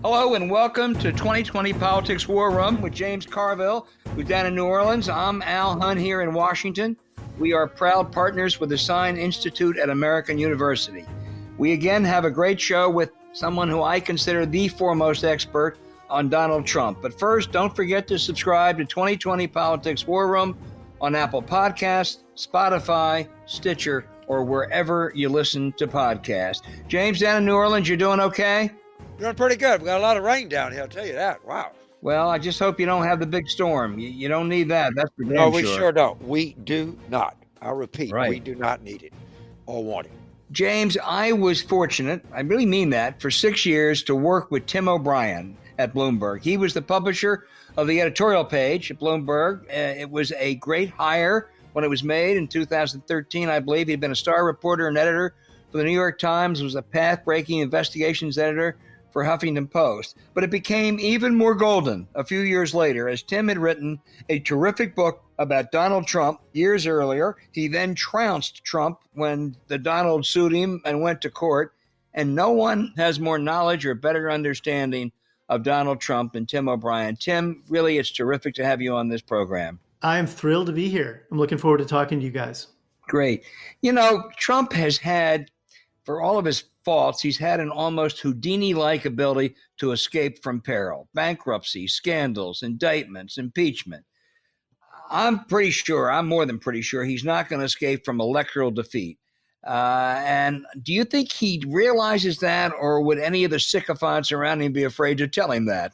Hello and welcome to 2020 Politics War Room with James Carville, who's down in New Orleans. I'm Al Hunt here in Washington. We are proud partners with the Sign Institute at American University. We again have a great show with someone who I consider the foremost expert on Donald Trump. But first, don't forget to subscribe to 2020 Politics War Room on Apple Podcasts, Spotify, Stitcher, or wherever you listen to podcasts. James, down in New Orleans, you doing okay? Doing pretty good. We got a lot of rain down here, I'll tell you that. Wow. Well, I just hope you don't have the big storm. You don't need that. That's for damn No, we sure. sure don't. We do not. I repeat, Right. We do not need it or want it. James, I was fortunate, I really mean that, for 6 years to work with Tim O'Brien at Bloomberg. He was the publisher of the editorial page at Bloomberg. It was a great hire when it was made in 2013, I believe. He'd been a star reporter and editor for the New York Times, was a path-breaking investigations editor for Huffington Post. But it became even more golden a few years later as Tim had written a terrific book about Donald Trump years earlier. He then trounced Trump when the Donald sued him and went to court. And no one has more knowledge or better understanding of Donald Trump than Tim O'Brien. Tim, really, it's terrific to have you on this program. I am thrilled to be here. I'm looking forward to talking to you guys. Great. You know, Trump has had, for all of his faults, he's had an almost Houdini-like ability to escape from peril. Bankruptcy, scandals, indictments, impeachment. I'm more than pretty sure he's not going to escape from electoral defeat. And do you think he realizes that, or would any of the sycophants around him be afraid to tell him that?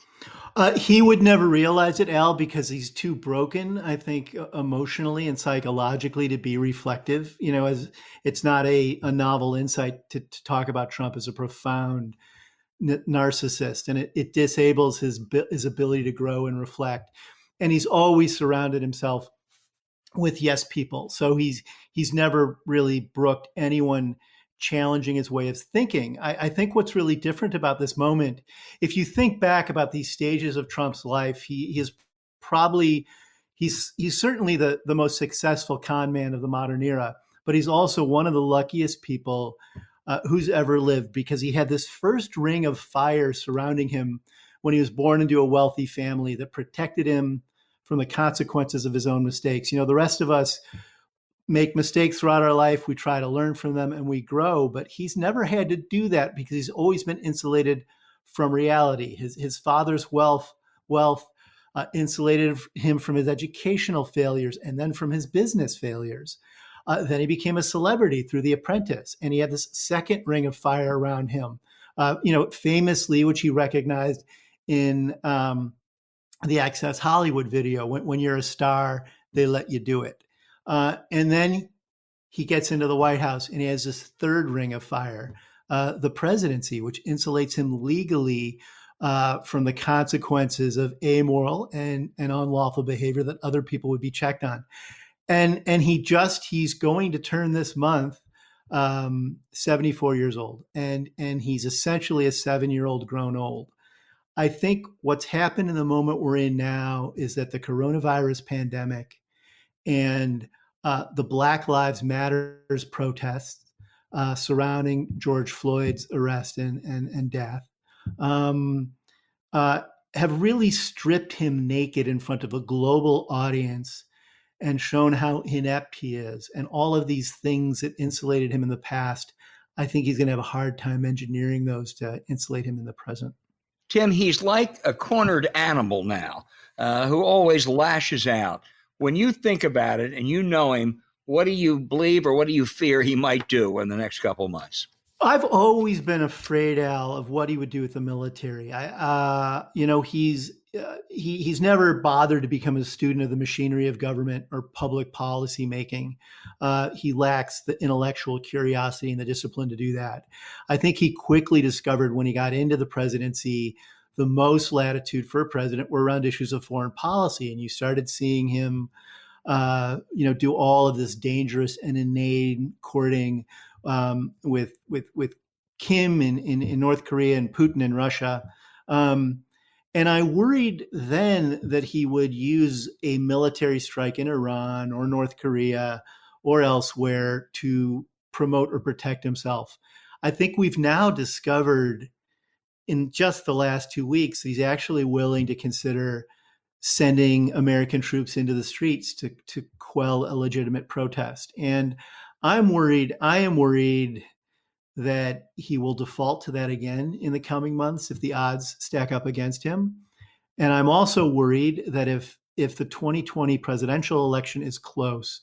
He would never realize it, Al, because he's too broken, I think, emotionally and psychologically to be reflective. You know, as it's not a novel insight to talk about Trump as a profound narcissist, and it disables his ability to grow and reflect. And he's always surrounded himself with yes people. So he's never really brooked anyone challenging his way of thinking. I think what's really different about this moment, if you think back about these stages of Trump's life, he's certainly the most successful con man of the modern era, but he's also one of the luckiest people who's ever lived, because he had this first ring of fire surrounding him when he was born into a wealthy family that protected him from the consequences of his own mistakes. You know, the rest of us make mistakes throughout our life. We try to learn from them and we grow, but he's never had to do that because he's always been insulated from reality. His father's wealth insulated him from his educational failures and then from his business failures. Then he became a celebrity through The Apprentice, and he had this second ring of fire around him. Famously, which he recognized in the Access Hollywood video, when you're a star, they let you do it. And then he gets into the White House and he has this third ring of fire, the presidency, which insulates him legally from the consequences of amoral and unlawful behavior that other people would be checked on. And he's going to turn this month 74 years old, and he's essentially a 7-year-old grown old. I think what's happened in the moment we're in now is that the coronavirus pandemic and the Black Lives Matters protests surrounding George Floyd's arrest and death have really stripped him naked in front of a global audience and shown how inept he is. And all of these things that insulated him in the past, I think he's going to have a hard time engineering those to insulate him in the present. Tim, he's like a cornered animal now who always lashes out. When you think about it and you know him, what do you believe or what do you fear he might do in the next couple of months? I've always been afraid, Al, of what he would do with the military. He's never bothered to become a student of the machinery of government or public policy making. He lacks the intellectual curiosity and the discipline to do that. I think he quickly discovered when he got into the presidency, the most latitude for a president were around issues of foreign policy. And you started seeing him, do all of this dangerous and inane courting with Kim in North Korea and Putin in Russia. And I worried then that he would use a military strike in Iran or North Korea or elsewhere to promote or protect himself. I think we've now discovered in just the last 2 weeks, he's actually willing to consider sending American troops into the streets to quell a legitimate protest. And I am worried that he will default to that again in the coming months if the odds stack up against him. And I'm also worried that if the 2020 presidential election is close,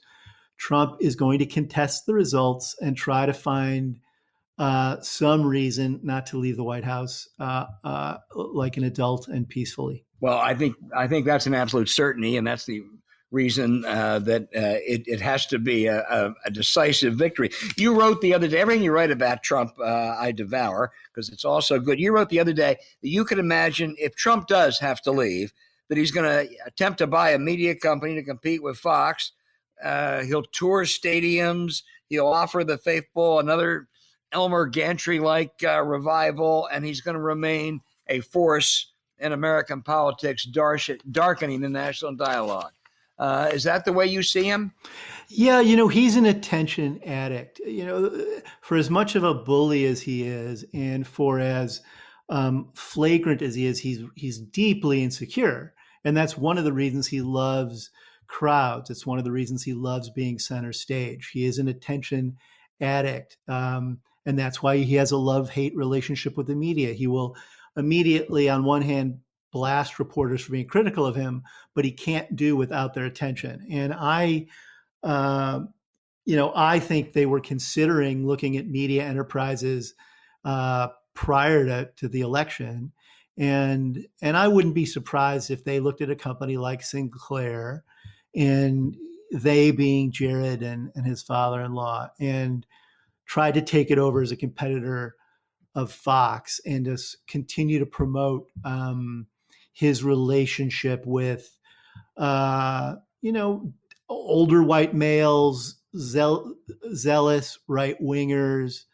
Trump is going to contest the results and try to find some reason not to leave the White House like an adult and peacefully. Well, I think that's an absolute certainty, and that's the reason that it has to be a decisive victory. You wrote the other day, everything you write about Trump, I devour, because it's also good. You wrote the other day that you could imagine if Trump does have to leave, that he's going to attempt to buy a media company to compete with Fox. He'll tour stadiums. He'll offer the faithful another Elmer Gantry-like revival, and he's going to remain a force in American politics, darkening the national dialogue. Is that the way you see him? Yeah, he's an attention addict. For as much of a bully as he is, and for as flagrant as he is, he's deeply insecure, and that's one of the reasons he loves crowds. It's one of the reasons he loves being center stage. He is an attention addict, and that's why he has a love-hate relationship with the media. He will immediately, on one hand, blast reporters for being critical of him, but he can't do without their attention. And I think they were considering looking at media enterprises prior to the election, and I wouldn't be surprised if they looked at a company like Sinclair, and they being Jared and his father-in-law, and tried to take it over as a competitor of Fox and to continue to promote his relationship with, older white males, zealous right-wingers,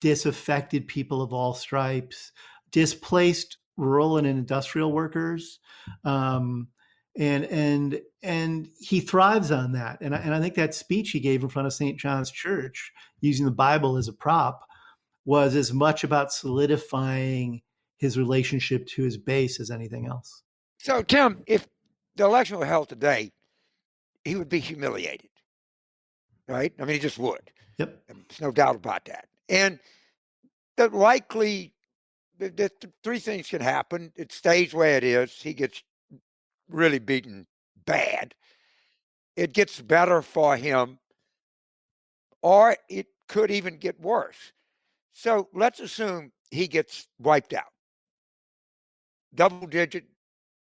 disaffected people of all stripes, displaced rural and industrial workers. And he thrives on that. And I think that speech he gave in front of St. John's Church, using the Bible as a prop, was as much about solidifying his relationship to his base as anything else. So, Tim, if the election were held today, he would be humiliated, right? I mean, he just would. Yep. There's no doubt about that. And the three things can happen. It stays where it is. He gets really beaten bad. It gets better for him, or it could even get worse. So let's assume he gets wiped out. Double-digit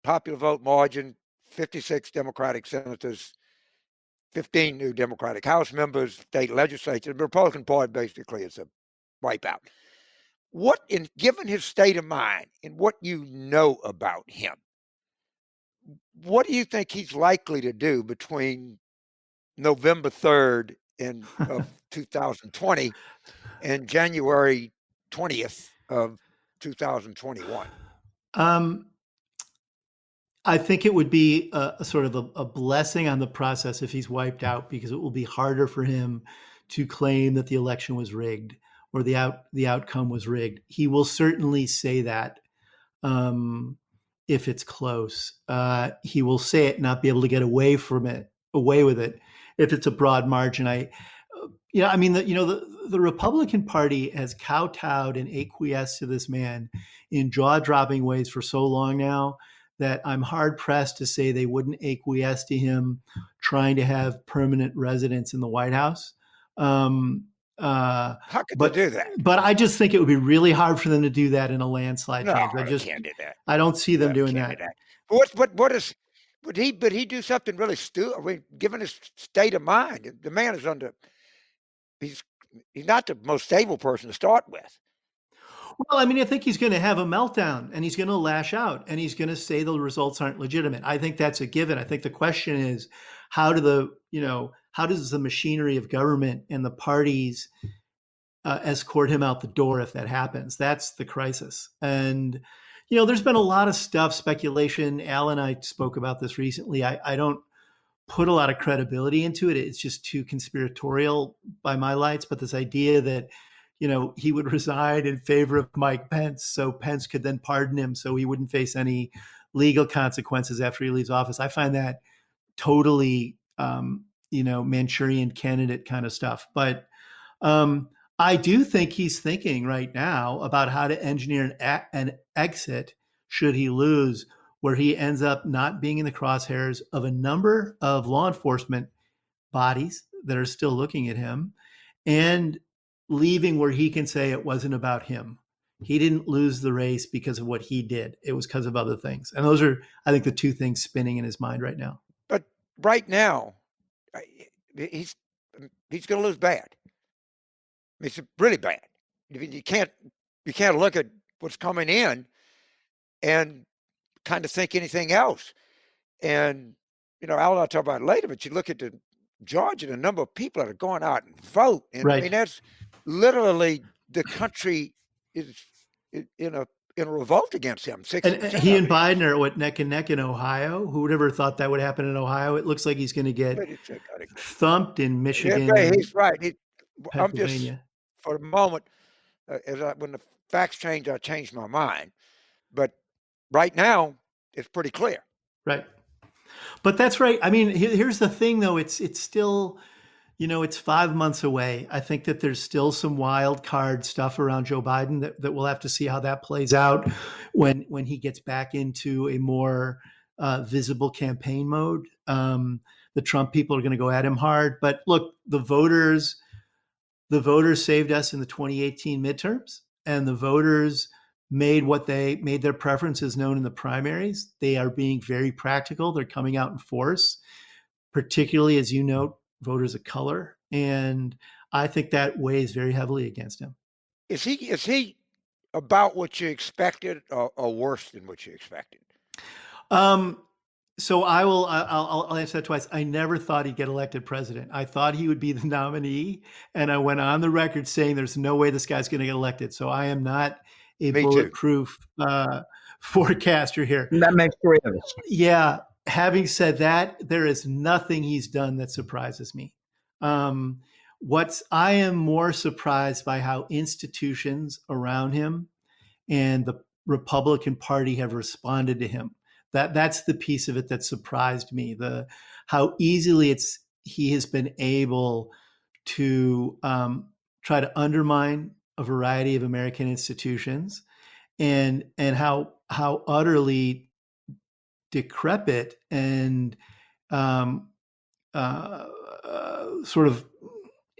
popular vote margin, 56 Democratic senators, 15 new Democratic House members, state legislature. The Republican Party basically is a wipeout. Given his state of mind and what you know about him, what do you think he's likely to do between November 3rd of 2020 and January 20th of 2021? I think it would be a sort of a blessing on the process if he's wiped out, because it will be harder for him to claim that the election was rigged or the outcome was rigged. He will certainly say that if it's close. He will say it, not be able to get away with it if it's a broad margin. The Republican Party has kowtowed and acquiesced to this man in jaw-dropping ways for so long now that I'm hard-pressed to say they wouldn't acquiesce to him trying to have permanent residence in the White House. How could they do that? But I just think it would be really hard for them to do that in a landslide change. They can't do that. I don't see them doing that. Would he do something really stupid? I mean, given his state of mind, the man is he's not the most stable person to start with. Well, I mean, I think he's going to have a meltdown and he's going to lash out and he's going to say the results aren't legitimate. I think that's a given. I think the question is, how does the machinery of government and the parties escort him out the door if that happens? That's the crisis. And, there's been a lot of speculation. Al and I spoke about this recently. I don't put a lot of credibility into it. It's just too conspiratorial by my lights. But this idea that, he would resign in favor of Mike Pence, so Pence could then pardon him, so he wouldn't face any legal consequences after he leaves office. I find that totally, Manchurian candidate kind of stuff. But I do think he's thinking right now about how to engineer an exit should he lose, where he ends up not being in the crosshairs of a number of law enforcement bodies that are still looking at him, and leaving where he can say it wasn't about him. He didn't lose the race because of what he did. It was because of other things. And those are, I think, the two things spinning in his mind right now. But right now, he's going to lose bad. It's really bad. You can't look at what's coming in and kind of think anything else. And Al and I'll talk about it later, but you look at the Georgia, the number of people that are going out and vote, and Right. I mean that's literally the country is in a revolt against him. And he and Biden are neck and neck in Ohio. Who would ever thought that would happen in Ohio? It looks like he's going to get thumped in Michigan. Yeah, he's right. I'm just, Pennsylvania. for the moment, when the facts change, I change my mind. But right now, it's pretty clear. Right. But that's right. I mean, here's the thing, though. It's still, it's 5 months away. I think that there's still some wild card stuff around Joe Biden that we'll have to see how that plays out when he gets back into a more visible campaign mode. The Trump people are going to go at him hard. But look, the voters saved us in the 2018 midterms, and the voters made their preferences known in the primaries. They are being very practical. They're coming out in force, particularly, as you note, voters of color. And I think that weighs very heavily against him. Is he about what you expected, or worse than what you expected? So I'll answer that twice. I never thought he'd get elected president. I thought he would be the nominee, and I went on the record saying there's no way this guy's going to get elected. So I am not a bulletproof forecaster here. That makes three of us. Yeah. Having said that, there is nothing he's done that surprises me. I am more surprised by how institutions around him and the Republican Party have responded to him. That's the piece of it that surprised me. How easily he has been able to try to undermine a variety of American institutions, and how utterly decrepit and sort of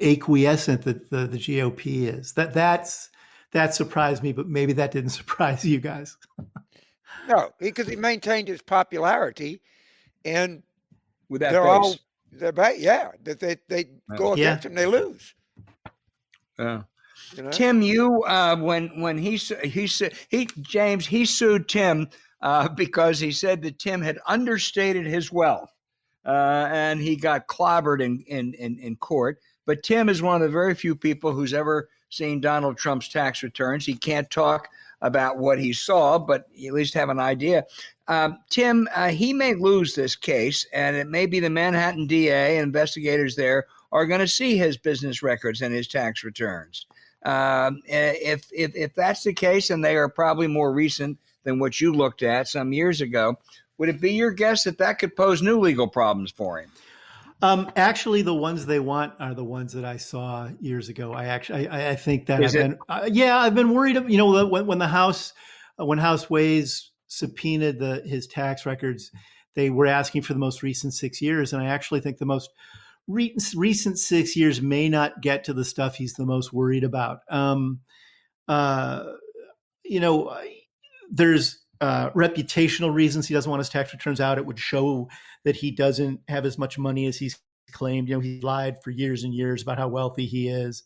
acquiescent that the GOP is. That surprised me, but maybe that didn't surprise you guys. No, because he maintained his popularity, and with that base. That they go against him, they lose. Tim, when he sued Tim because he said that Tim had understated his wealth, and he got clobbered in court. But Tim is one of the very few people who's ever seen Donald Trump's tax returns. He can't talk about what he saw, but you at least have an idea. Tim, he may lose this case, and it may be the Manhattan DA and investigators there are going to see his business records and his tax returns. If that's the case, and they are probably more recent than what you looked at some years ago, would it be your guess that could pose new legal problems for him? Actually, the ones they want are the ones that I saw years ago. I think that I've been worried. When House Ways subpoenaed his tax records, they were asking for the most recent 6 years, and I actually think the most recent 6 years may not get to the stuff he's the most worried about. There's reputational reasons he doesn't want his tax returns out. It would show that he doesn't have as much money as he's claimed. He lied for years and years about how wealthy he is.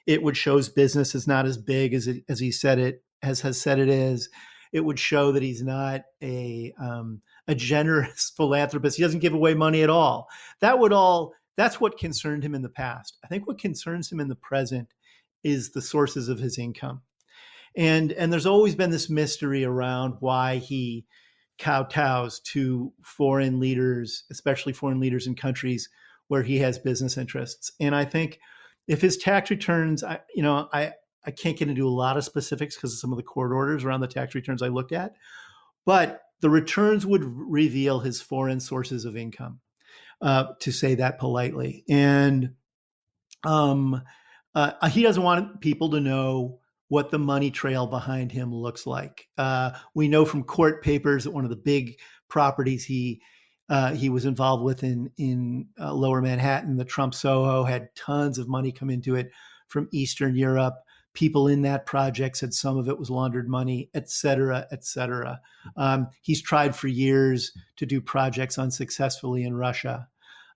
It would show his business is not as big as he said it has said it is. It would show that he's not a generous philanthropist. He doesn't give away money at all. That's what concerned him in the past. I think what concerns him in the present is the sources of his income. And there's always been this mystery around why he kowtows to foreign leaders, especially foreign leaders in countries where he has business interests. And I think if his tax returns, I can't get into a lot of specifics because of some of the court orders around the tax returns I looked at, but the returns would reveal his foreign sources of income, to say that politely. And he doesn't want people to know what the money trail behind him looks like. We know from court papers that one of the big properties he was involved with in Lower Manhattan, the Trump Soho, had tons of money come into it from Eastern Europe. People in that project said some of it was laundered money, et cetera, et cetera. He's tried for years to do projects unsuccessfully in Russia.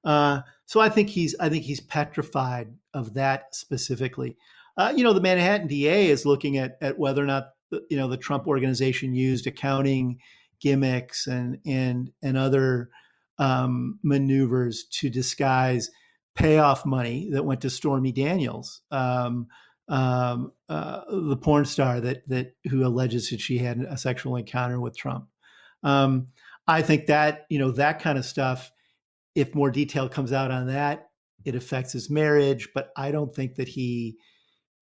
So I think he's petrified of that specifically. The Manhattan DA is looking at whether or not the Trump organization used accounting gimmicks and other maneuvers to disguise payoff money that went to Stormy Daniels, the porn star that who alleges that she had a sexual encounter with Trump. I think that that kind of stuff, if more detail comes out on that, it affects his marriage, but I don't think that he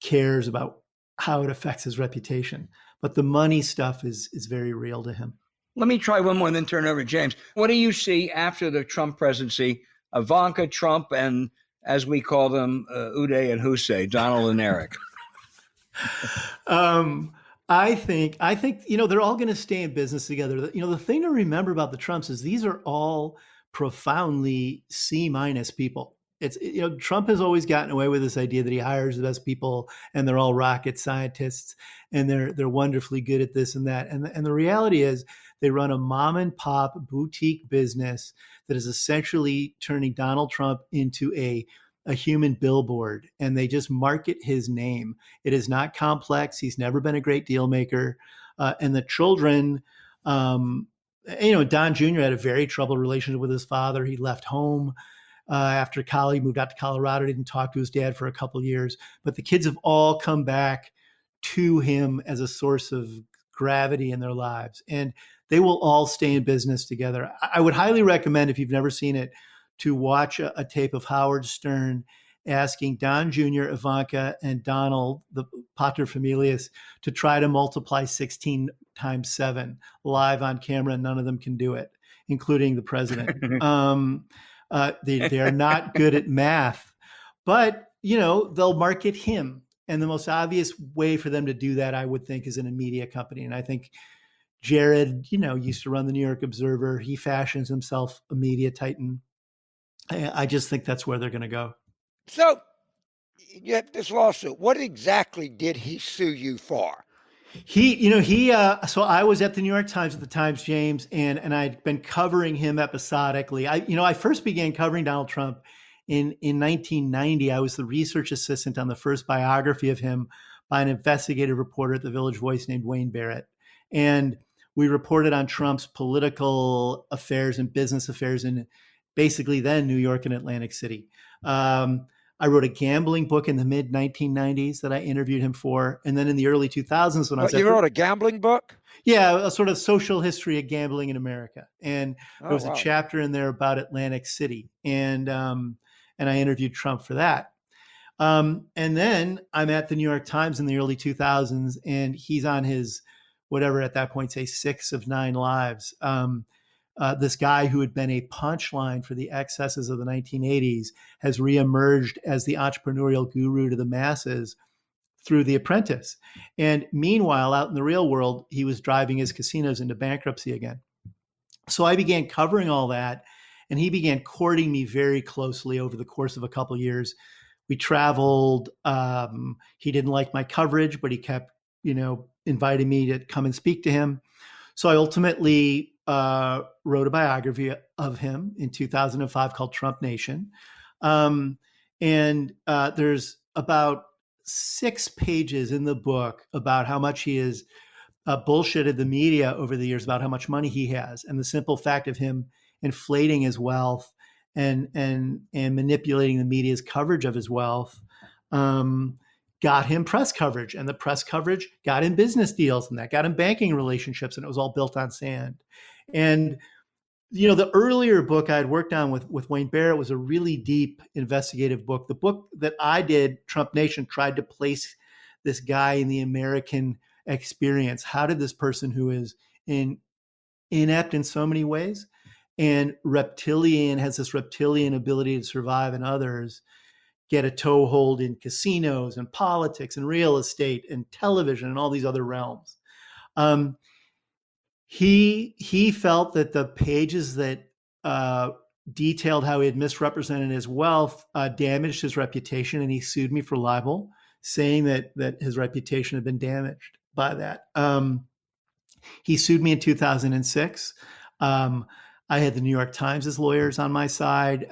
cares about how it affects his reputation. But the money stuff is very real to him. Let me try one more and then turn over to James. What do you see after the Trump presidency? Ivanka, Trump, and as we call them, Uday and Hussein, Donald and Eric. I think they're all going to stay in business together. The thing to remember about the Trumps is these are all profoundly C- people. It's Trump has always gotten away with this idea that he hires the best people and they're all rocket scientists and they're wonderfully good at this and that. And the reality is they run a mom and pop boutique business that is essentially turning Donald Trump into a human billboard, and they just market his name. It is not complex. He's never been a great deal maker. And the children, Don Jr. had a very troubled relationship with his father. He left home after college, moved out to Colorado, didn't talk to his dad for a couple of years. But the kids have all come back to him as a source of gravity in their lives. And they will all stay in business together. I would highly recommend, if you've never seen it, to watch a tape of Howard Stern asking Don Jr., Ivanka, and Donald, the paterfamilias, to try to multiply 16 times 7 live on camera, and none of them can do it, including the president. They are not good at math, but they'll market him. And the most obvious way for them to do that, I would think, is in a media company. And I think Jared, used to run the New York Observer. He fashions himself a media titan. I just think that's where they're going to go. So you have this lawsuit. What exactly did he sue you for? So I was at the New York Times at the Times, James, and I'd been covering him episodically. I first began covering Donald Trump in 1990. I was the research assistant on the first biography of him by an investigative reporter at the Village Voice named Wayne Barrett. And we reported on Trump's political affairs and business affairs in basically then New York and Atlantic City. I wrote a gambling book in the mid 1990s that I interviewed him for. And then in the early 2000s, when I was You wrote a gambling book? Yeah, a sort of social history of gambling in America. And there was a chapter in there about Atlantic City. And I interviewed Trump for that. And then I'm at the New York Times in the early 2000s, and he's on his, whatever at that point, say 6 of 9 lives. This guy who had been a punchline for the excesses of the 1980s has reemerged as the entrepreneurial guru to the masses through The Apprentice. And meanwhile, out in the real world, he was driving his casinos into bankruptcy again. So I began covering all that, and he began courting me very closely over the course of a couple of years. We traveled. He didn't like my coverage, but he kept, inviting me to come and speak to him. So I ultimately wrote a biography of him in 2005 called Trump Nation. And there's about 6 pages in the book about how much he has bullshitted the media over the years about how much money he has, and the simple fact of him inflating his wealth and manipulating the media's coverage of his wealth got him press coverage, and the press coverage got him business deals, and that got him banking relationships, and it was all built on sand. And The earlier book I had worked on with Wayne Barrett was a really deep investigative book. The book that I did, Trump Nation, tried to place this guy in the American experience. How did this person who is inept in so many ways and has this reptilian ability to survive in others, get a toehold in casinos and politics and real estate and television and all these other realms. He felt that the pages that detailed how he had misrepresented his wealth damaged his reputation, and he sued me for libel, saying that his reputation had been damaged by that. He sued me in 2006. I had the New York Times as lawyers on my side.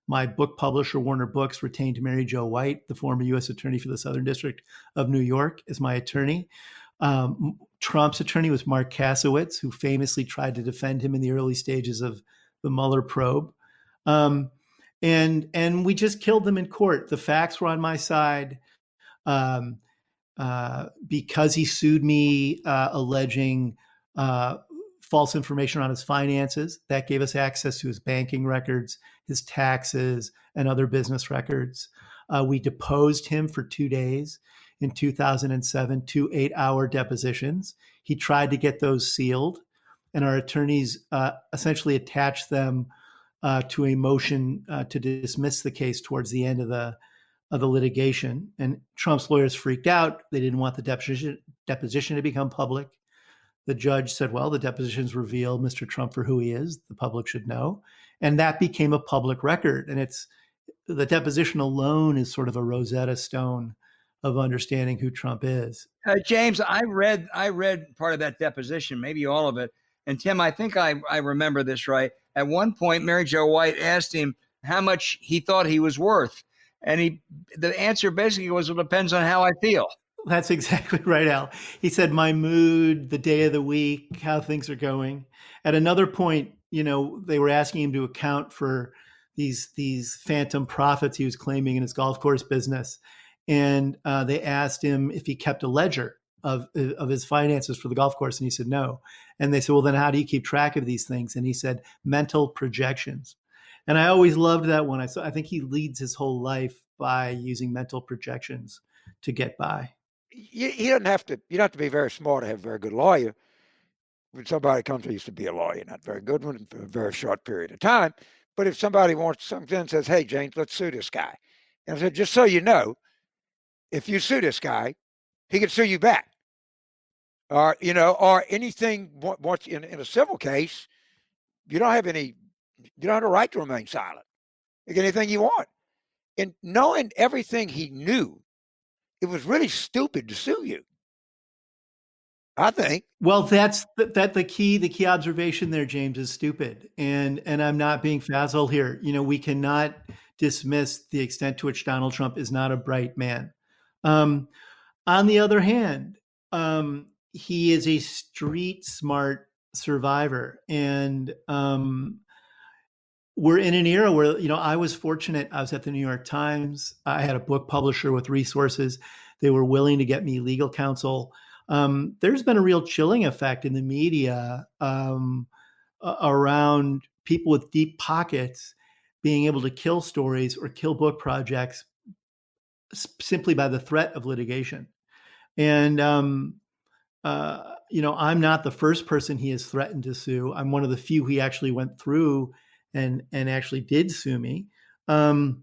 My book publisher, Warner Books, retained Mary Jo White, the former U.S. Attorney for the Southern District of New York, as my attorney. Trump's attorney was Mark Kasowitz, who famously tried to defend him in the early stages of the Mueller probe. And we just killed them in court. The facts were on my side. Because he sued me alleging false information on his finances. That gave us access to his banking records, his taxes, and other business records. We deposed him for 2 days in 2007, 2 8-hour depositions. He tried to get those sealed, and our attorneys essentially attached them to a motion to dismiss the case towards the end of the litigation. And Trump's lawyers freaked out. They didn't want the deposition to become public. The judge said, well, the depositions reveal Mr. Trump for who he is. The public should know. And that became a public record. And the deposition alone is sort of a Rosetta Stone of understanding who Trump is. James, I read part of that deposition, maybe all of it. And Tim, I think I remember this right. At one point, Mary Jo White asked him how much he thought he was worth. And the answer basically was, it depends on how I feel. That's exactly right, Al. He said, my mood, the day of the week, how things are going. At another point, they were asking him to account for these phantom profits he was claiming in his golf course business. And they asked him if he kept a ledger of his finances for the golf course. And he said, no. And they said, well, then how do you keep track of these things? And he said, mental projections. And I always loved that one. I think he leads his whole life by using mental projections to get by. You don't have to be very smart to have a very good lawyer. When somebody comes, I used to be a lawyer, not very good one, for a very short period of time. But if somebody wants something and says, hey, James, let's sue this guy. And I said, just so you know, if you sue this guy, he can sue you back. Or anything once in a civil case, you don't have a right to remain silent. You get anything you want. And knowing everything he knew, it was really stupid to sue you, I think. Well, that's the key observation there, James, is stupid. And I'm not being facile here. We cannot dismiss the extent to which Donald Trump is not a bright man. On the other hand, he is a street smart survivor. And we're in an era where, I was fortunate. I was at the New York Times. I had a book publisher with resources. They were willing to get me legal counsel. There's been a real chilling effect in the media around people with deep pockets being able to kill stories or kill book projects simply by the threat of litigation. And, I'm not the first person he has threatened to sue. I'm one of the few he actually went through and actually did sue me. But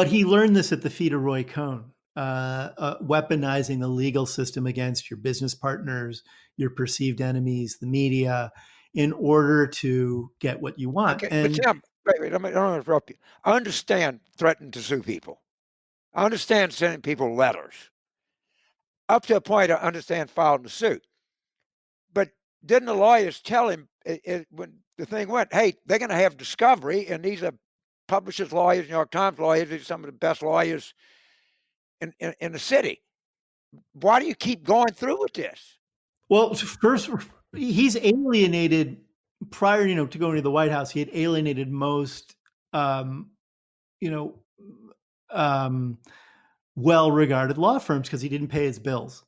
he learned this at the feet of Roy Cohn, weaponizing the legal system against your business partners, your perceived enemies, the media, in order to get what you want. Okay, but Tim, wait, I don't interrupt you. I understand threatening to sue people. I understand sending people letters. Up to a point, I understand filing a suit. But didn't the lawyers tell him when the thing went, hey, they're going to have discovery, and these are publishers' lawyers, New York Times lawyers, these are some of the best lawyers in the city. Why do you keep going through with this? Well, first, he's alienated prior, to going to the White House. He had alienated most, well-regarded law firms because he didn't pay his bills.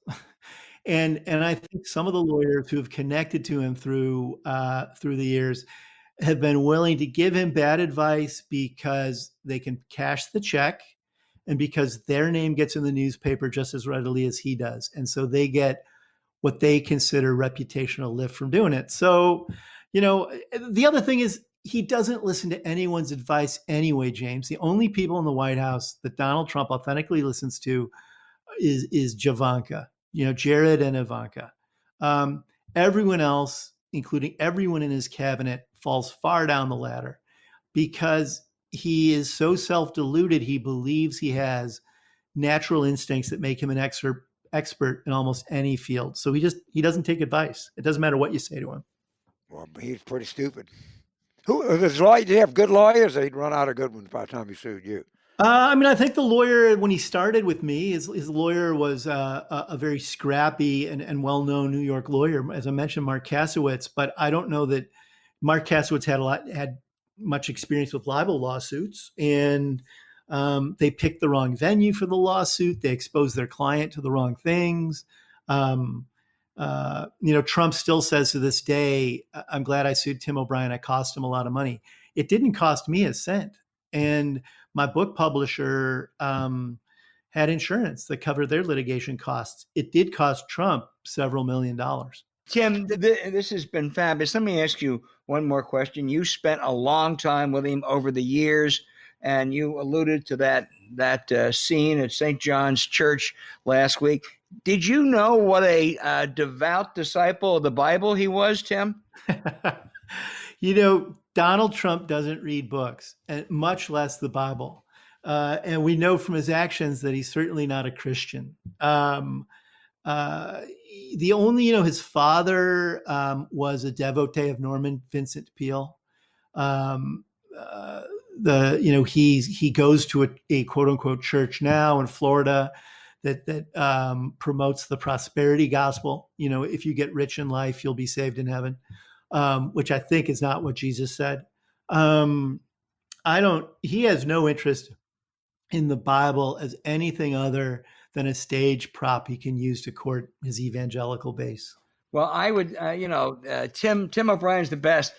And I think some of the lawyers who have connected to him through the years have been willing to give him bad advice because they can cash the check and because their name gets in the newspaper just as readily as he does. And so they get what they consider reputational lift from doing it. So, the other thing is he doesn't listen to anyone's advice anyway, James. The only people in the White House that Donald Trump authentically listens to is Javanka, Jared and Ivanka. Everyone else, including everyone in his cabinet, falls far down the ladder because he is so self-deluded. He believes he has natural instincts that make him an expert in almost any field. So he doesn't take advice. It doesn't matter what you say to him. Well, he's pretty stupid. Did he have good lawyers, or he'd run out of good ones by the time he sued you? I think the lawyer, when he started with me, his lawyer was a very scrappy and well-known New York lawyer, as I mentioned, Mark Kasowitz. But I don't know that Mark Kasowitz had much experience with libel lawsuits, and they picked the wrong venue for the lawsuit. They exposed their client to the wrong things. Trump still says to this day, "I'm glad I sued Tim O'Brien. I cost him a lot of money." It didn't cost me a cent, and my book publisher had insurance that covered their litigation costs. It did cost Trump several $1 million. Tim, this has been fabulous. Let me ask you one more question. You spent a long time with him over the years, and you alluded to that scene at St. John's Church last week. Did you know what a devout disciple of the Bible he was, Tim? Donald Trump doesn't read books, and much less the Bible. And we know from his actions that he's certainly not a Christian. His father was a devotee of Norman Vincent Peale. He goes to a quote unquote church now in Florida that promotes the prosperity gospel. If you get rich in life, you'll be saved in heaven. Which I think is not what Jesus said. He has no interest in the Bible as anything other than a stage prop he can use to court his evangelical base. Well, I would, Tim O'Brien's the best.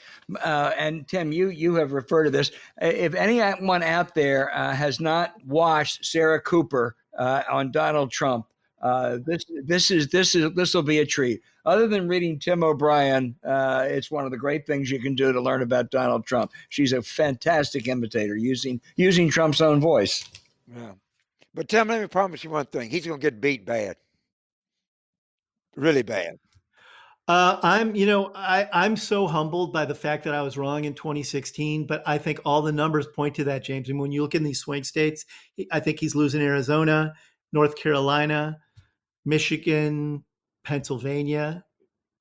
And Tim, you have referred to this. If anyone out there has not watched Sarah Cooper on Donald Trump, this will be a treat. Other than reading Tim O'Brien, it's one of the great things you can do to learn about Donald Trump. She's a fantastic imitator using Trump's own voice. Yeah. But Tim, let me promise you one thing. He's going to get beat bad. Really bad. I'm so humbled by the fact that I was wrong in 2016, but I think all the numbers point to that, James. And when you look in these swing states, I think he's losing Arizona, North Carolina, Michigan, Pennsylvania.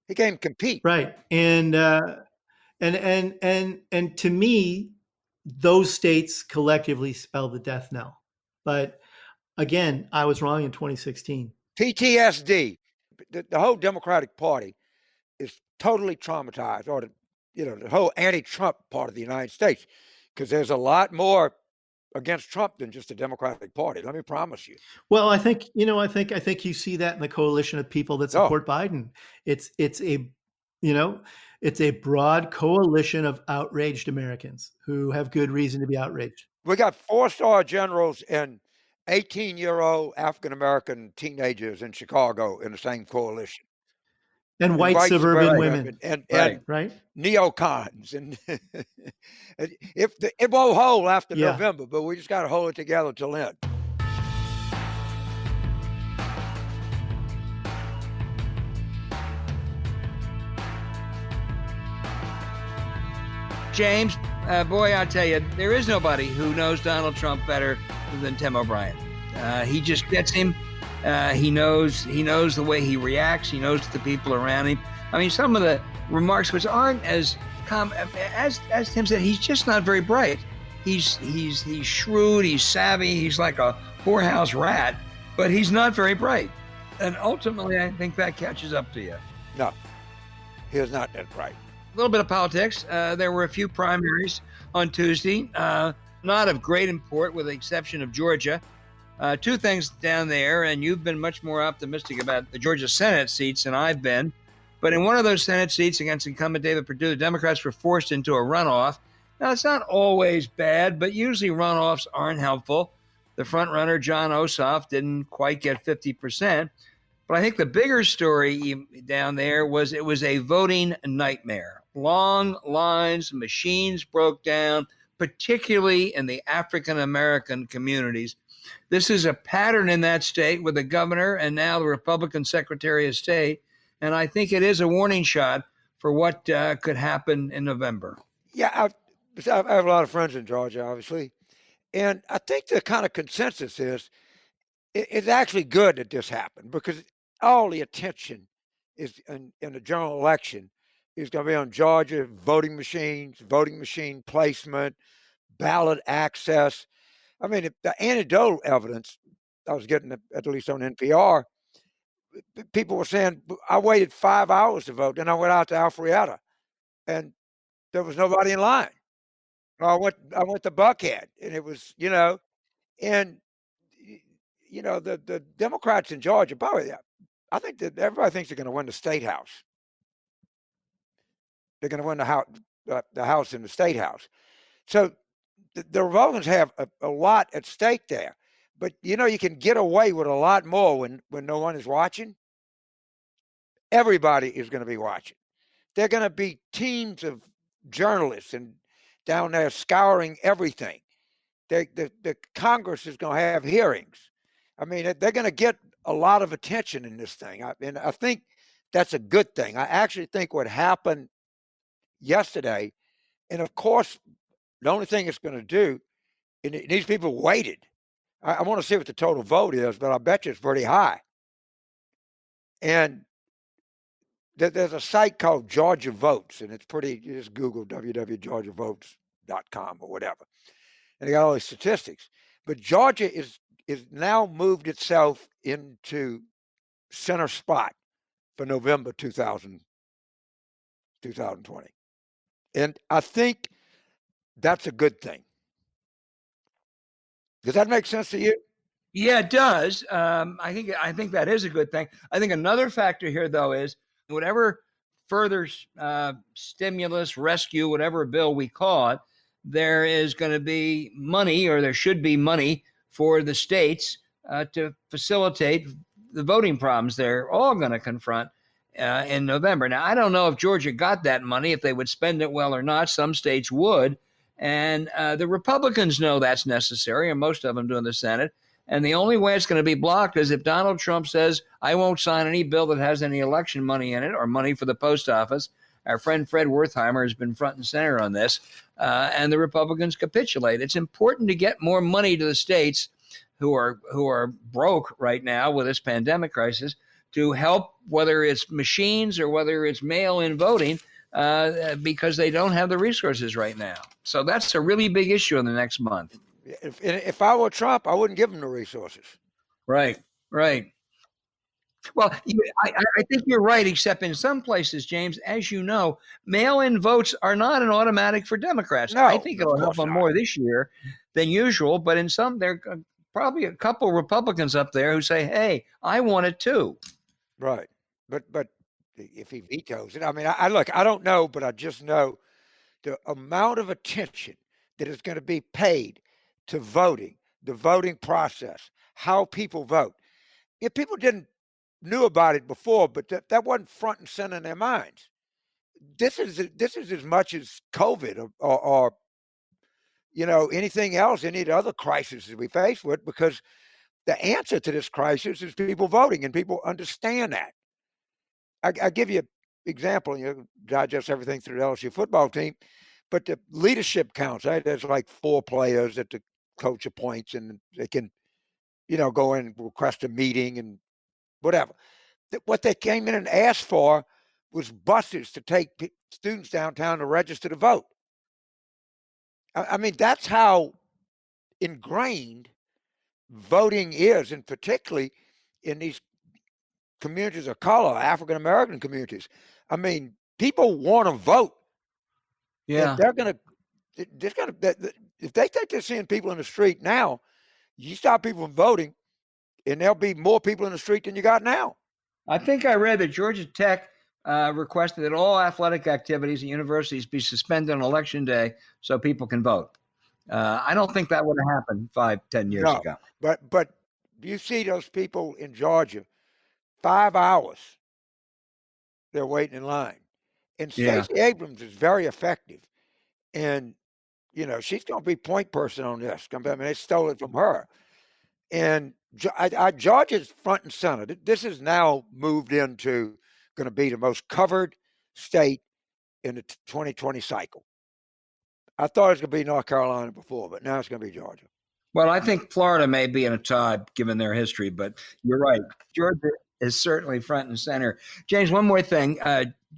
He can't compete. Right. And to me, those states collectively spell the death knell. But again, I was wrong in 2016. PTSD. The whole Democratic Party is totally traumatized, or the whole anti-Trump part of the United States, because there's a lot more against Trump than just the Democratic Party. Let me promise you. Well, I think you see that in the coalition of people that support Biden. It's a broad coalition of outraged Americans who have good reason to be outraged. We got 4-star generals and 18-year-old African-American teenagers in Chicago in the same coalition. And white suburban women. And right? Neocons. And it won't hold after November, but we just got to hold it together till then. James, boy, I'll tell you, there is nobody who knows Donald Trump better than Tim O'Brien. He just gets him. He knows the way he reacts. He knows the people around him. I mean, some of the remarks which aren't as Tim said, he's just not very bright. He's shrewd. He's savvy. He's like a poorhouse rat, but he's not very bright. And ultimately, I think that catches up to you. No, he is not that bright. A little bit of politics. There were a few primaries on Tuesday, not of great import, with the exception of Georgia. Two things down there, and you've been much more optimistic about the Georgia Senate seats than I've been. But in one of those Senate seats against incumbent David Perdue, the Democrats were forced into a runoff. Now, it's not always bad, but usually runoffs aren't helpful. The front runner, John Ossoff, didn't quite get 50%. But I think the bigger story down there was it was a voting nightmare. Long lines, machines broke down, particularly in the African American communities. This is a pattern in that state with the governor and now the Republican Secretary of State. And I think it is a warning shot for what could happen in November. Yeah, I have a lot of friends in Georgia, obviously. And I think the kind of consensus is it's actually good that this happened because all the attention is in the general election is going to be on Georgia voting machines, voting machine placement, ballot access. I mean, the anecdotal evidence I was getting, at least on NPR, people were saying, I waited 5 hours to vote. Then I went out to Alpharetta and there was nobody in line. I went to Buckhead and it was, and the Democrats in Georgia, probably, I think that everybody thinks they're going to win the state house. They're going to win the house in the state house. So the Republicans have a lot at stake there. But, you can get away with a lot more when no one is watching. Everybody is going to be watching. They're going to be teams of journalists and down there scouring everything. The Congress is going to have hearings. I mean, they're going to get a lot of attention in this thing. And I think that's a good thing. I actually think what happened yesterday, and of course, the only thing it's going to do, and these people waited. I want to see what the total vote is, but I bet you it's pretty high. And there's a site called Georgia Votes, and it's pretty, you just Google www.georgiavotes.com or whatever. And they got all these statistics. But Georgia is now moved itself into center spot for November 2020. And I think that's a good thing. Does that make sense to you? Yeah, it does. I think that is a good thing. I think another factor here, though, is whatever further stimulus, rescue, whatever bill we call it, there is going to be money, or there should be money for the states to facilitate the voting problems they're all going to confront in November. Now, I don't know if Georgia got that money, if they would spend it well or not. Some states would. And the Republicans know that's necessary, and most of them do in the Senate. And the only way it's going to be blocked is if Donald Trump says, I won't sign any bill that has any election money in it or money for the post office. Our friend Fred Wertheimer has been front and center on this, and the Republicans capitulate. It's important to get more money to the states who are broke right now with this pandemic crisis to help, whether it's machines or whether it's mail-in voting, because they don't have the resources right now. So that's a really big issue in the next month. If I were Trump, I wouldn't give him the resources. Right. Well, I think you're right, except in some places, James, as you know, mail-in votes are not an automatic for Democrats. No, I think it'll help them more this year than usual, but in some, there are probably a couple of Republicans up there who say, hey, I want it too. Right. But if he vetoes it, I mean, I look, I don't know, but I just know the amount of attention that is going to be paid to voting, the voting process, how people vote. If people knew about it before, but that wasn't front and center in their minds. This is as much as COVID or anything else, any of the other crises we face with, because the answer to this crisis is people voting, and people understand that. I give you an example. Digest everything through the LSU football team, but the leadership counts. Right? There's like 4 players that the coach appoints, and they can, go in and request a meeting and whatever. What they came in and asked for was buses to take students downtown to register to vote. I mean, that's how ingrained voting is, and particularly in these communities of color, African American communities. I mean, people want to vote. Yeah. And if they think they're seeing people in the street now, you stop people from voting, and there'll be more people in the street than you got now. I think I read that Georgia Tech requested that all athletic activities at universities be suspended on election day so people can vote. I don't think that would have happened 5-10 years ago. But you see those people in Georgia, 5 hours they're waiting in line. And Stacey Abrams is very effective. And, she's going to be point person on this. I mean, they stole it from her. And Georgia's front and center. This is now moved into going to be the most covered state in the 2020 cycle. I thought it was going to be North Carolina before, but now it's going to be Georgia. Well, I think Florida may be in a tie given their history, but you're right. Georgia is certainly front and center. James, one more thing.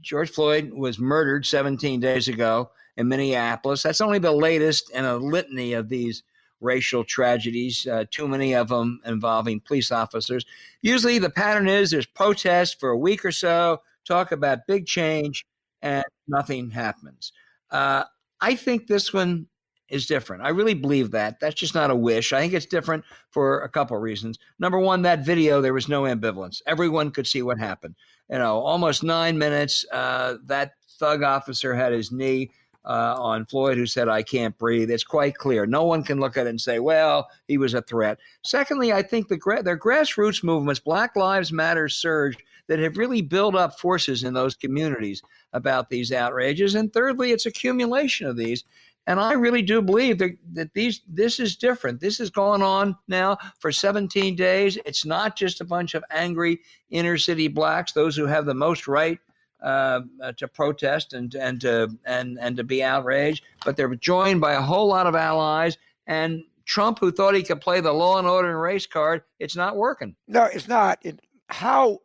George Floyd was murdered 17 days ago in Minneapolis. That's only the latest in a litany of these racial tragedies, too many of them involving police officers. Usually the pattern is there's protests for a week or so, talk about big change, and nothing happens. I think this one is different. I really believe that. That's just not a wish. I think it's different for a couple of reasons. Number one, that video, there was no ambivalence. Everyone could see what happened. Almost 9 minutes, that thug officer had his knee on Floyd, who said, "I can't breathe." It's quite clear. No one can look at it and say, well, he was a threat. Secondly, I think their grassroots movements, Black Lives Matter surge, that have really built up forces in those communities about these outrages. And thirdly, it's accumulation of these. And I really do believe that this is different. This has gone on now for 17 days. It's not just a bunch of angry inner city blacks, those who have the most right to protest and to be outraged, but they're joined by a whole lot of allies. And Trump, who thought he could play the law and order and race card, it's not working. No, it's not. How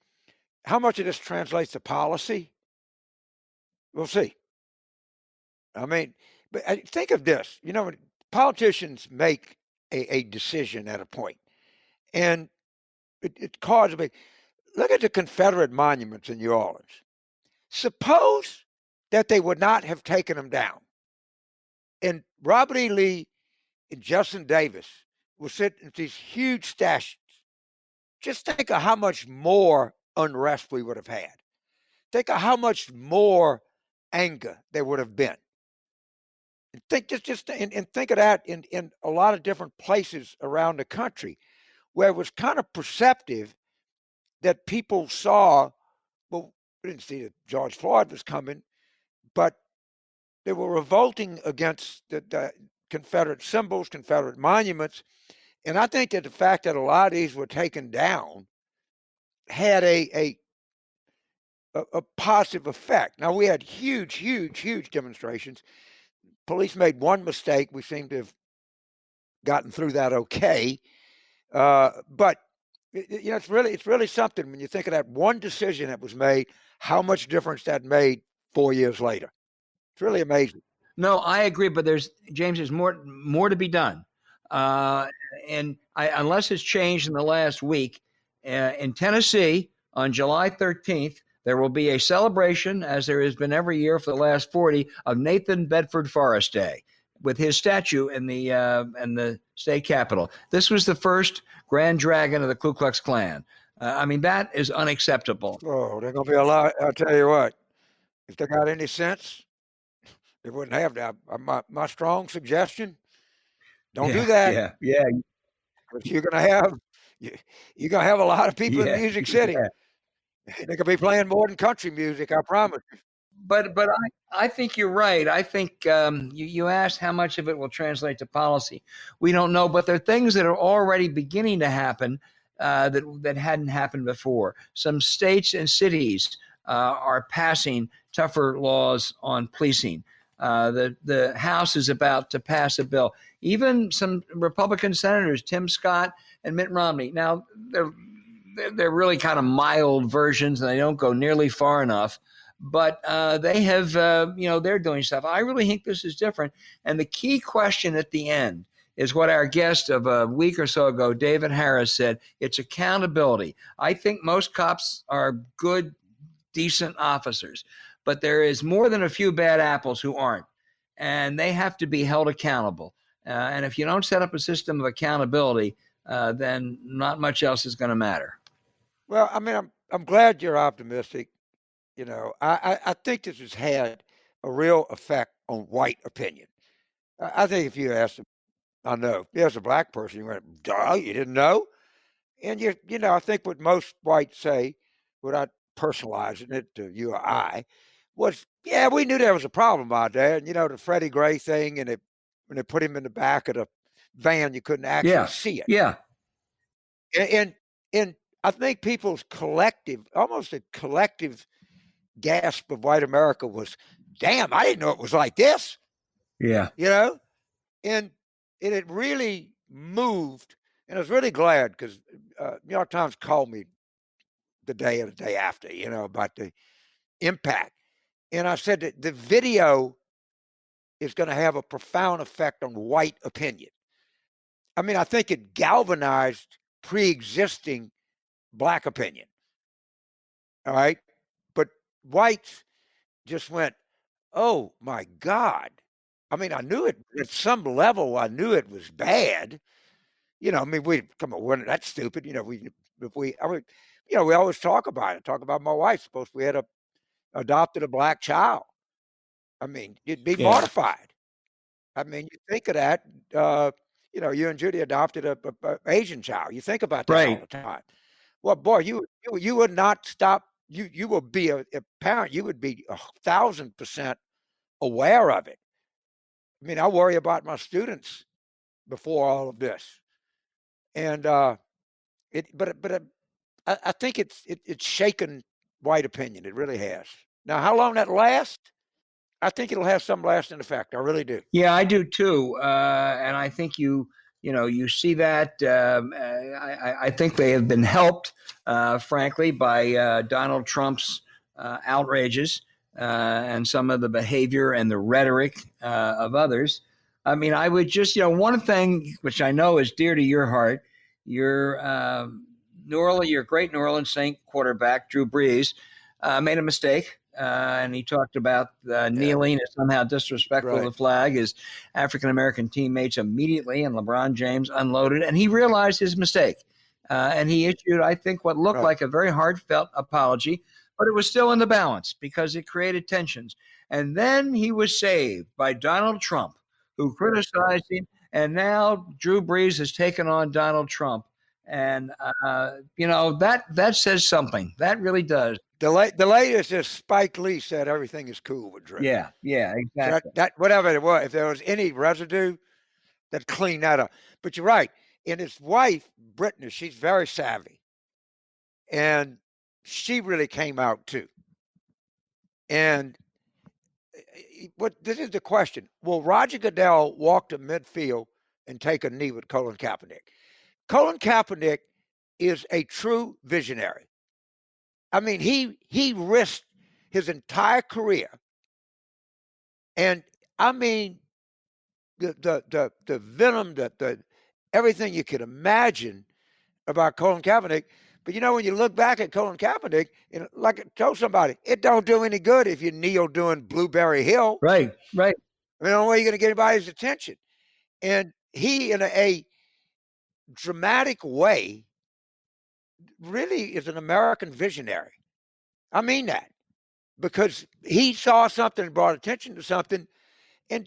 much of this translates to policy? We'll see. I mean, but think of this. Politicians make a decision at a point, and it causes a big. Look at the Confederate monuments in New Orleans. Suppose that they would not have taken them down, and Robert E. Lee and Jefferson Davis will sit in these huge statues. Just think of how much more unrest we would have had. Think of how much more anger there would have been. And think think of that in a lot of different places around the country, where it was kind of perceptive that people saw. Well, we didn't see that George Floyd was coming, but they were revolting against the Confederate symbols, Confederate monuments. And I think that the fact that a lot of these were taken down had a positive effect. Now, we had huge demonstrations. Police made one mistake. We seem to have gotten through that okay. But it's really something when you think of that one decision that was made, how much difference that made 4 years later. It's really amazing. No, I agree, but there's more to be done. And unless it's changed in the last week, in Tennessee on July 13th, there will be a celebration, as there has been every year for the last 40, of Nathan Bedford Forrest Day, with his statue in the state capitol. This was the first Grand Dragon of the Ku Klux Klan. I mean, that is unacceptable. Oh, there's going to be a lot. I'll tell you what, if they got any sense, they wouldn't have that. My strong suggestion, don't do that. Yeah. Because you're going to have a lot of people in Music City. Yeah. They could be playing more than country music, I promise you. But I think you're right. I think you asked how much of it will translate to policy. We don't know, but there are things that are already beginning to happen that hadn't happened before. Some states and cities are passing tougher laws on policing. The House is about to pass a bill. Even some Republican senators, Tim Scott and Mitt Romney. Now, they're really kind of mild versions, and they don't go nearly far enough. But they have, they're doing stuff. I really think this is different. And the key question at the end is what our guest of a week or so ago, David Harris, said. It's accountability. I think most cops are good, decent officers, but there is more than a few bad apples who aren't, and they have to be held accountable. And if you don't set up a system of accountability, then not much else is going to matter. Well, I mean, I'm glad you're optimistic. You know, I think this has had a real effect on white opinion. I think if you asked, I know, if you asked a black person, you went, duh, you didn't know? And you know, I think what most whites say, without personalizing it to you or I, was, yeah, we knew there was a problem out there. And, you know, the Freddie Gray thing, and when they put him in the back of the van, you couldn't actually see it. Yeah. And I think people's almost a collective gasp of white America was, damn, I didn't know it was like this. Yeah. You know? And it really moved. And I was really glad because New York Times called me the day or the day after, you know, about the impact. And I said that the video is going to have a profound effect on white opinion. I mean, I think it galvanized pre-existing black opinion. All right. But whites just went, oh my God. I mean, I knew it at some level, I knew it was bad. You know, I mean, come on, we're not stupid. You know, we always talk about it, talk about my wife. Suppose we had adopted a black child. I mean, you'd be mortified. I mean, you think of that, you know, you and Judy adopted a Asian child. You think about that all the time. Well, boy, you would not stop. You will be a parent. You would be 1,000% aware of it. I mean, I worry about my students before all of this, and I think it's shaken white opinion. It really has. Now, how long that lasts? I think it'll have some lasting effect. I really do. Yeah, I do too, and I think you see that. I think they have been helped, frankly, by Donald Trump's outrages and some of the behavior and the rhetoric of others. I mean, I would just, one thing which I know is dear to your heart, your great New Orleans Saint quarterback Drew Brees made a mistake. And he talked about kneeling as somehow disrespectful to the flag. His African-American teammates immediately, and LeBron James unloaded, and he realized his mistake. And he issued, I think, what looked like a very heartfelt apology, but it was still in the balance because it created tensions. And then he was saved by Donald Trump, who criticized him. And now Drew Brees has taken on Donald Trump. And, that says something. That really does. The latest is Spike Lee said everything is cool with Drew. Yeah, exactly. So that whatever it was, if there was any residue, that clean that up. But you're right. And his wife, Brittany, she's very savvy. And she really came out too. And this is the question. Will Roger Goodell walk to midfield and take a knee with Colin Kaepernick? Colin Kaepernick is a true visionary. I mean, he risked his entire career. And I mean, the venom, the everything you could imagine about Colin Kaepernick. But when you look back at Colin Kaepernick, like I told somebody, it don't do any good if you kneel doing Blueberry Hill. Right. I mean, the only way you're going to get anybody's attention. And he, in a dramatic way, really is an American visionary. I mean that. Because he saw something and brought attention to something. And,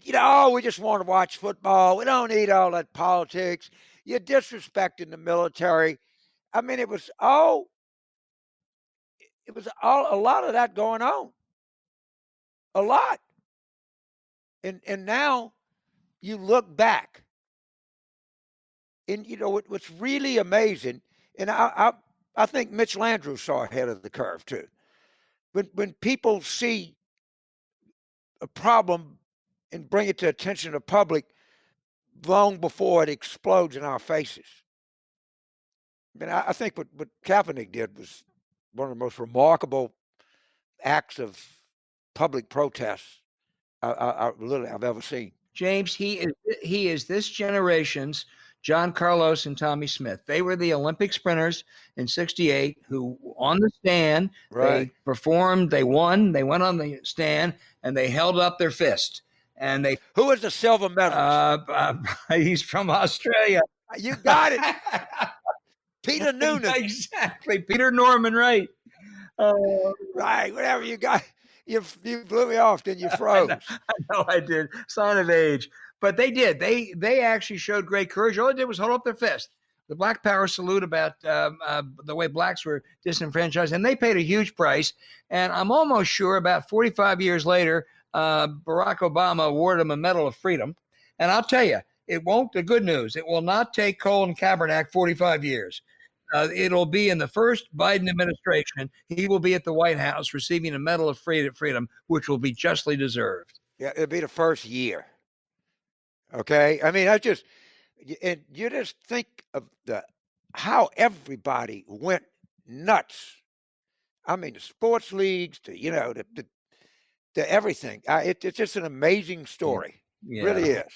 we just want to watch football. We don't need all that politics. You're disrespecting the military. I mean, it was all a lot of that going on. A lot. And now you look back. And, what's really amazing, and I think Mitch Landrieu saw ahead of the curve, too. When people see a problem and bring it to attention of the public long before it explodes in our faces. I mean, I think what Kaepernick did was one of the most remarkable acts of public protest I've ever seen. James, he is this generation's John Carlos and Tommy Smith. They were the Olympic sprinters in '68 who, on the stand, they performed, they won, they went on the stand, and they held up their fist. And who was the silver medalist? He's from Australia. You got it. Peter Noonan. Exactly, Peter Norman, right? Right, whatever you got. You blew me off, then you froze. I know I did. Sign of age. But they did. They actually showed great courage. All they did was hold up their fist. The Black Power salute about the way blacks were disenfranchised, and they paid a huge price. And I'm almost sure about 45 years later, Barack Obama awarded them a Medal of Freedom. And I'll tell you, it won't. The good news, it will not take Colin Kaepernick 45 years. It'll be in the first Biden administration. He will be at the White House receiving a Medal of Freedom, which will be justly deserved. Yeah, it'll be the first year. Okay, I mean, and you just think of how everybody went nuts. I mean, the sports leagues, to everything. It's just an amazing story. Yeah. Really is.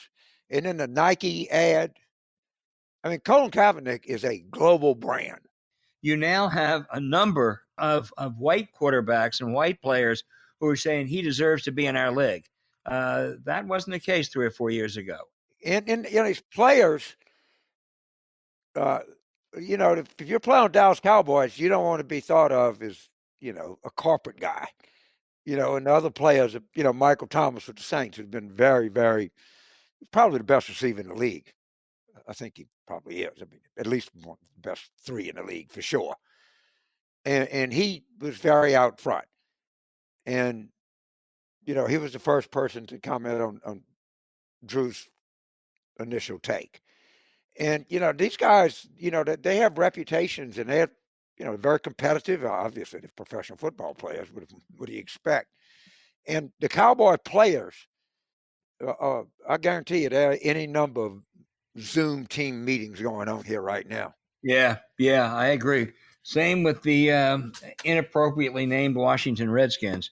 And then the Nike ad. I mean, Colin Kaepernick is a global brand. You now have a number of white quarterbacks and white players who are saying he deserves to be in our league. That wasn't the case 3 or 4 years ago. And these players, if you're playing Dallas Cowboys, you don't want to be thought of as, a corporate guy. And the other players, Michael Thomas with the Saints has been very, very, probably the best receiver in the league. I think he probably is. I mean, at least one of the best 3 in the league for sure. And he was very out front. And, he was the first person to comment on Drew's initial take. And, these guys, they have reputations and they're, very competitive. Obviously, they're professional football players. What do you expect? And the Cowboy players, I guarantee you, there are any number of Zoom team meetings going on here right now. Yeah, I agree. Same with the inappropriately named Washington Redskins.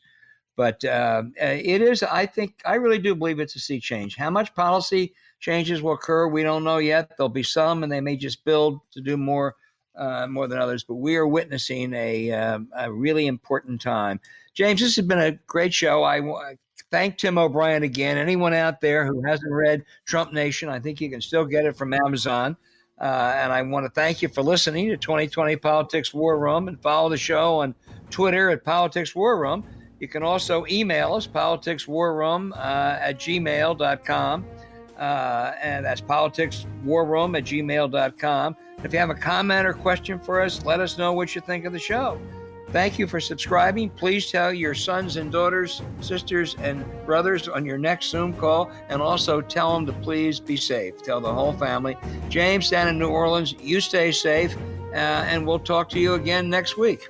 But it is, I really do believe it's a sea change. How much policy changes will occur, we don't know yet. There'll be some, and they may just build to do more than others. But we are witnessing a really important time. James, this has been a great show. I thank Tim O'Brien again. Anyone out there who hasn't read Trump Nation, I think you can still get it from Amazon. And I want to thank you for listening to 2020 Politics War Room, and follow the show on Twitter at Politics War Room. You can also email us, politicswarroom at gmail.com. And that's politicswarroom at gmail.com. If you have a comment or question for us, let us know what you think of the show. Thank you for subscribing. Please tell your sons and daughters, sisters and brothers on your next Zoom call, and also tell them to please be safe. Tell the whole family. James down in New Orleans, you stay safe, and we'll talk to you again next week.